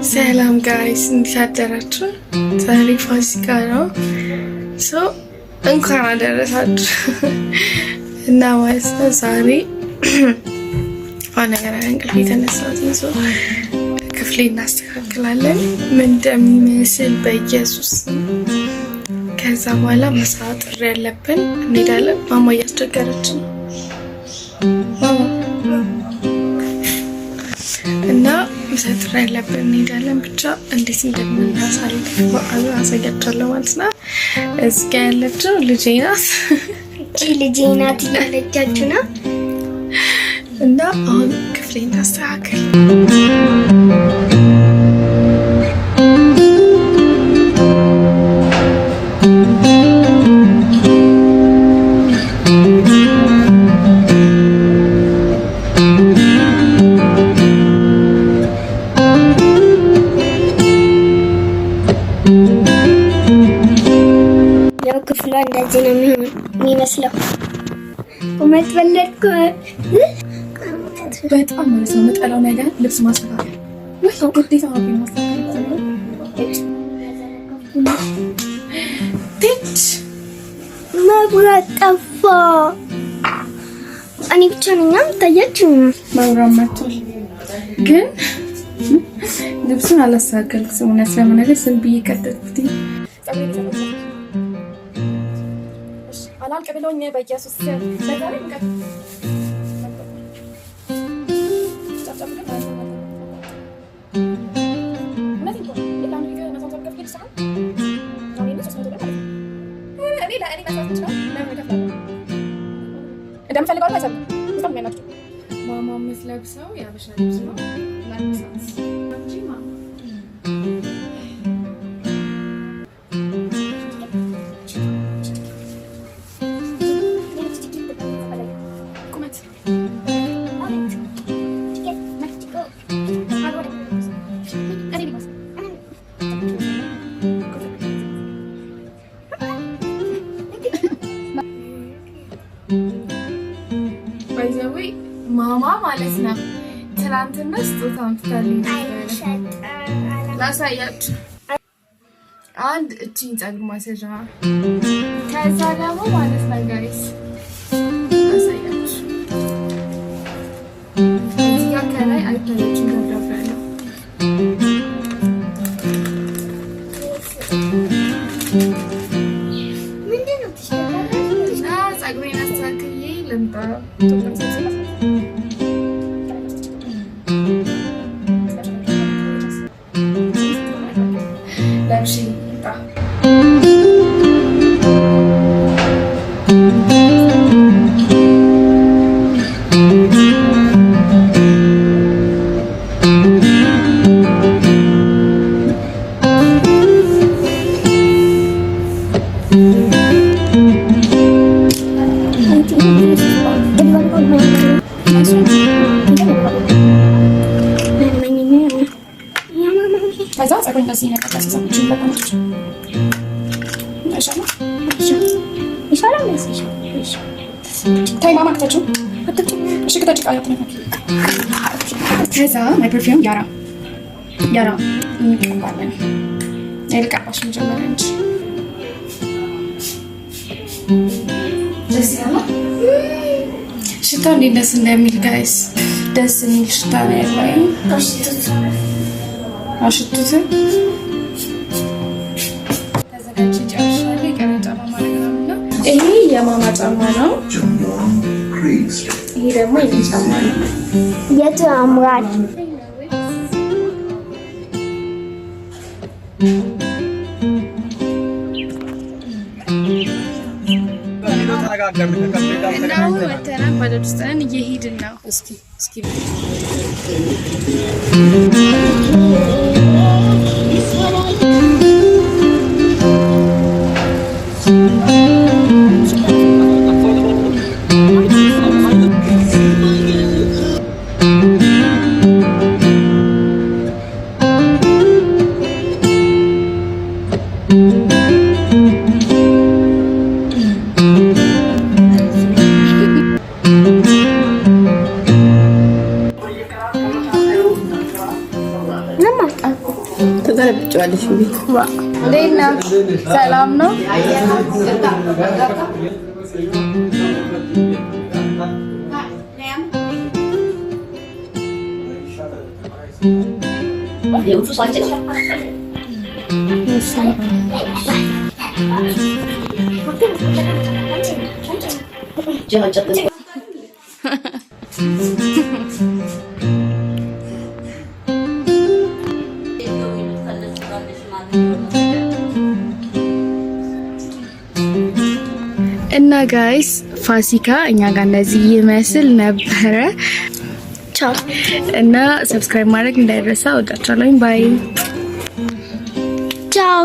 ሰላም ጋይስ እንዴት አደራችሁ? ዛሬ ፋሲካ ነው። እንኳን አደረሳችሁ እና ማለት ነው ዛሬ ነገር እንቅልፍ የተነሳሁት ክፍሌ እናስተካክላለን ምን እንደሚመስል በኢየሱስ። ከዛ በኋላ ምሳ ጥሪ ያለብን እንሄዳለን። ማማ እያስቸገረች ነው እና ምሳ ጥሪ ያለብን እንሄዳለን። ብቻ እንዴት እንደምናሳልፍ በዓሉ አሳያችኋለሁ ማለት ነው። እዚህ ጋ ያለችው ልጄ ናት። ልጄ ናት እያለቻችሁ ነው እና አሁን ክፍሌን ታስተካክል። ያው ክፍሏ እንደዚህ ነው የሚመስለው። ቁመት በለድኩ በጣም ማለት ነው የምጠላው ነገር ልብስ ማስተካከል። ወይ ግዴታ ነው ማስተካከል። መብራት ጠፋ። እኔ ብቻ ነኝ ታያችሁ። መብራት መጥቷል፣ ግን ልብሱን አላስተካከልኩትም። እውነት ለመናገር ዝም ብዬ ቀደድኩት። አላልቅ ብሎኝ በኢየሱስ ማማ የምትለብሰው የሀበሻ ልብስ ነው። ባይዘዌ ማማ ማለት ነው ትናንትና ስጦታ አምጥታለች። ላሳያችሁ። አንድ እቺን ፀጉር ማሰጃ፣ ከዛ ደግሞ ማለት ነው ጋይስ ላሳያችሁ። እዚህ ጋር ከላይ አይታያችሁም ደብዳቤ ያለው ፀጉሬን አስተካክዬ ልምጣ። ለብሼ ልምጣ። ከዛ ፀጉር እንደዚህ ነው ተሳሳች ይበቃናች። ታይ ማማ ከተችው እሺ ከተጭቃ ያተነካክ። ከዛ ማይ ፐርፊውም ያራ እንቀባለን። አይልቀባሽ መጀመሪያ እንጂ ደስ ያለ ሽታ እንዴት ደስ እንደሚል ጋይስ፣ ደስ የሚል ሽታ ነው ያለው። አሽቱት ተዘጋጅ ጨርሻለሁ። የቀረ ጫማ ማለት ነው። ይሄ የማማ ጫማ ነው። ይሄ ደግሞ የኔ ጫማ ነው። የቱ ያምራል? እና ወተናን ባለድስታን እየሄድን ነው። እስኪ ትጠጪዋለሽ እንዴ? እንዴት ነው? ሰላም ነው? እና ጋይስ ፋሲካ እኛ ጋር እንደዚህ ይመስል ነበረ። ቻው እና ሰብስክራይብ ማድረግ እንዳይረሳ። ወዳችኋለሁ። ባይ ቻው።